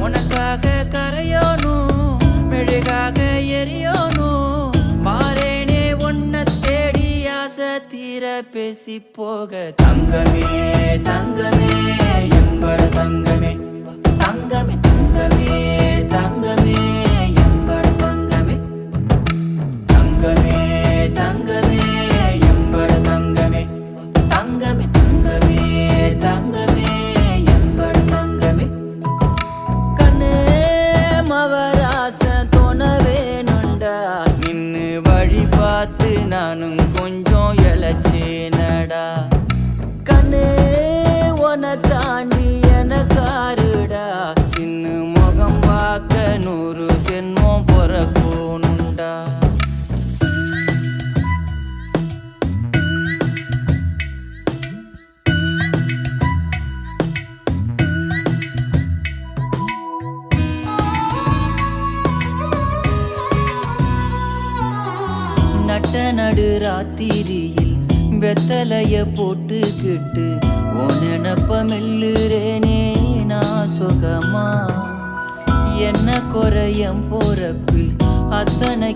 உனக்காக கரையோனும் மெழுகாக எரியோனும் மாறேனே உன்னை தேடி ஆசை தீர பேசி போக தங்கமே தங்கமே எம்பட தங்கமே தங்கமே தங்கமே தங்கமே எம்பட தங்கமே தங்கமே தங்கமே எம்பட தங்கமே தங்கமே தங்கமே தங்கமே எம்பட தங்கமே கண்ணே மவராசன் தோணவேனுண்டா நின்னு வழி பார்த்து நானும் கொஞ்சம் இழைச்சேனடா கண்ணே உன தாண்டி எனக்காருடா சின்ன முகம் பார்க்க 100 சென்மம் பொறக்கோனுண்டா நட்ட நடு ராத்திரியில் வெத்தலைய போட்டுக்கிட்டு உன் நினப்ப மெல்லுறேனே நான் சுகமா என்ன குறையம் போறப்பில் அத்தனை